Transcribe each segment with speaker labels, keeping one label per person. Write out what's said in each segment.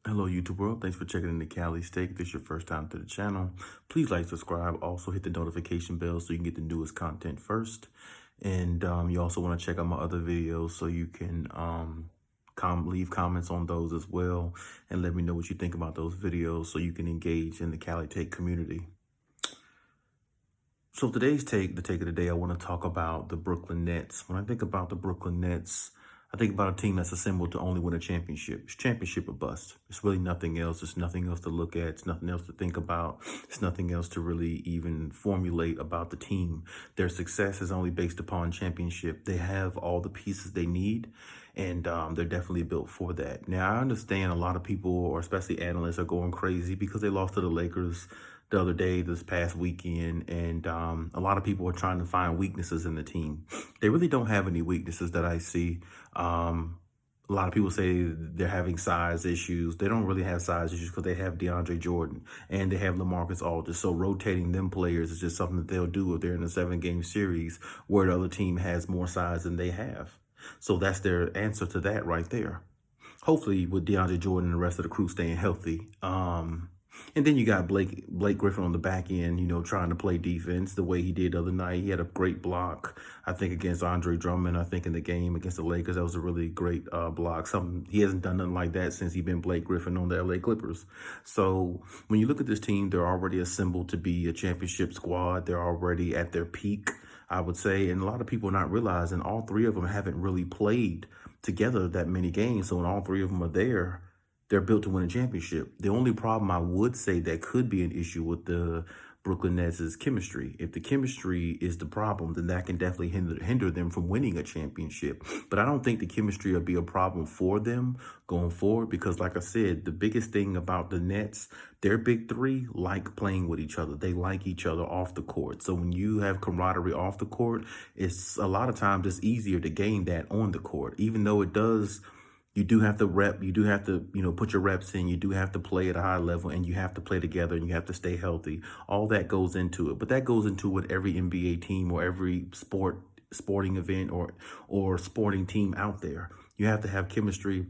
Speaker 1: Hello, YouTube world. Thanks for checking in the Khaliis. If this is your first time to the channel, please like, subscribe. Also, hit the notification bell so you can get the newest content first. And you also want to check out my other videos so you can leave comments on those as well and let me know what you think about those videos so you can engage in the Cali Take community. So today's the take of the day, I want to talk about the Brooklyn Nets. When I think about the Brooklyn Nets, I think about a team that's assembled to only win a championship. It's championship or bust. It's really nothing else. There's nothing else to look at. It's nothing else to think about. It's nothing else to really even formulate about the team. Their success is only based upon championship. They have all the pieces they need, and they're definitely built for that. Now, I understand a lot of people, or especially analysts, are going crazy because they lost to the Lakers the other day, this past weekend, and a lot of people are trying to find weaknesses in the team. They really don't have any weaknesses that I see. A lot of people say they're having size issues. They don't really have size issues because they have DeAndre Jordan and they have LaMarcus Aldridge. So rotating them players is just something that they'll do if they're in a 7-game series where the other team has more size than they have. So that's their answer to that right there. Hopefully with DeAndre Jordan and the rest of the crew staying healthy. And then you got Blake Griffin on the back end, trying to play defense the way he did the other night. He had a great block, I think, against Andre Drummond. I think in the game against the Lakers, that was a really great block. He hasn't done nothing like that since he's been Blake Griffin on the LA Clippers. So when you look at this team, they're already assembled to be a championship squad. They're already at their peak, I would say. And a lot of people are not realizing all three of them haven't really played together that many games. So when all three of them are there, they're built to win a championship. The only problem I would say that could be an issue with the Brooklyn Nets is chemistry. If the chemistry is the problem, then that can definitely hinder them from winning a championship. But I don't think the chemistry will be a problem for them going forward because, like I said, the biggest thing about the Nets, their big three like playing with each other. They like each other off the court. So when you have camaraderie off the court, it's a lot of times it's easier to gain that on the court, even though it does. You do have to rep, you do have to, put your reps in, you do have to play at a high level, and you have to play together, and you have to stay healthy. All that goes into it. But that goes into with every NBA team or every sporting event or sporting team out there. You have to have chemistry.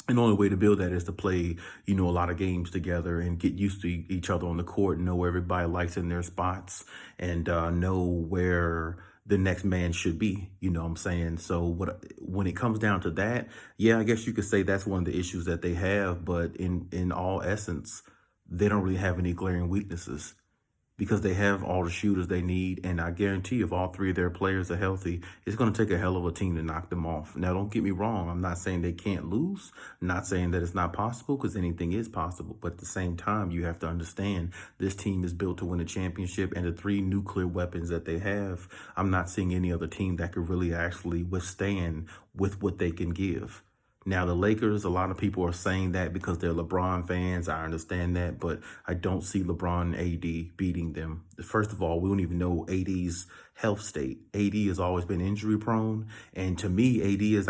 Speaker 1: And the only way to build that is to play, a lot of games together and get used to each other on the court and know where everybody likes in their spots and know where the next man should be, you know what I'm saying? So when it comes down to that, yeah, I guess you could say that's one of the issues that they have, but in all essence, they don't really have any glaring weaknesses because they have all the shooters they need. And I guarantee if all three of their players are healthy, it's going to take a hell of a team to knock them off. Now, don't get me wrong. I'm not saying they can't lose. I'm not saying that it's not possible because anything is possible. But at the same time, you have to understand this team is built to win a championship, and the three nuclear weapons that they have, I'm not seeing any other team that could really actually withstand with what they can give. Now, the Lakers, a lot of people are saying that because they're LeBron fans. I understand that, but I don't see LeBron and AD beating them. First of all, we don't even know AD's health state. AD has always been injury prone. And to me, AD is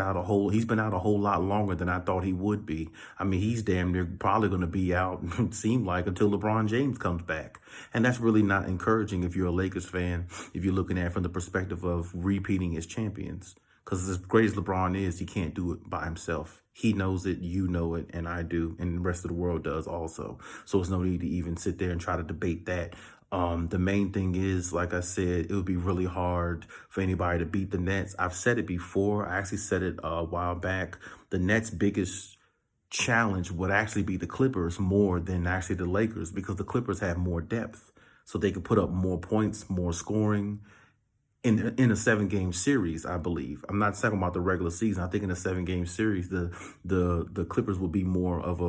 Speaker 1: he's been out a whole lot longer than I thought he would be. I mean, he's damn near probably going to be out, it seemed like, until LeBron James comes back. And that's really not encouraging if you're a Lakers fan, if you're looking at it from the perspective of repeating as champions. Because as great as LeBron is, he can't do it by himself. He knows it, you know it, and I do, and the rest of the world does also. So it's no need to even sit there and try to debate that. The main thing is, like I said, it would be really hard for anybody to beat the Nets. I've said it before. I actually said it a while back. The Nets' biggest challenge would actually be the Clippers more than actually the Lakers because the Clippers have more depth. So they could put up more points, more scoring, in a 7-game series, I believe. I'm not talking about the regular season. I think in a 7-game series, the Clippers will be more of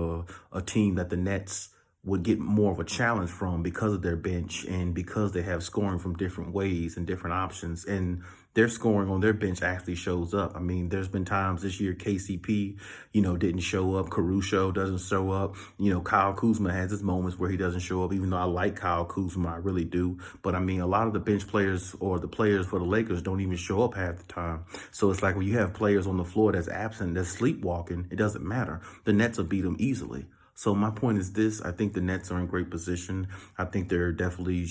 Speaker 1: a team that the Nets would get more of a challenge from because of their bench and because they have scoring from different ways and different options. And their scoring on their bench actually shows up. I mean, there's been times this year KCP, didn't show up. Caruso doesn't show up. Kyle Kuzma has his moments where he doesn't show up, even though I like Kyle Kuzma, I really do. But I mean, a lot of the bench players or the players for the Lakers don't even show up half the time. So it's like when you have players on the floor that's absent, that's sleepwalking, it doesn't matter. The Nets will beat them easily. So my point is this: I think the Nets are in great position. I think they're definitely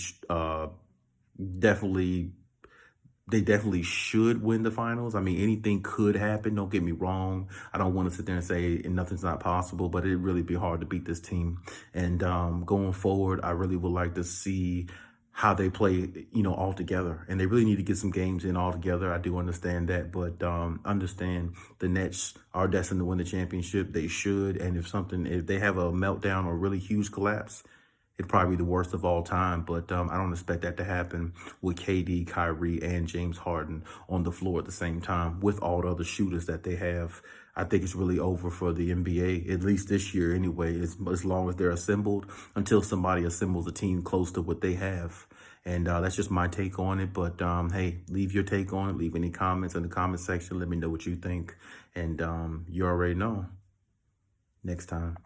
Speaker 1: they definitely should win the finals. I mean, anything could happen. Don't get me wrong. I don't want to sit there and say nothing's not possible, but it'd really be hard to beat this team. And going forward, I really would like to see how they play, all together. And they really need to get some games in all together. I do understand that, but understand the Nets are destined to win the championship. They should. And if they have a meltdown or really huge collapse, it'd probably be the worst of all time, but I don't expect that to happen with KD, Kyrie, and James Harden on the floor at the same time with all the other shooters that they have. I think it's really over for the NBA, at least this year anyway, as long as they're assembled, until somebody assembles a team close to what they have. And that's just my take on it. But hey, leave your take on it. Leave any comments in the comment section. Let me know what you think. And you already know. Next time.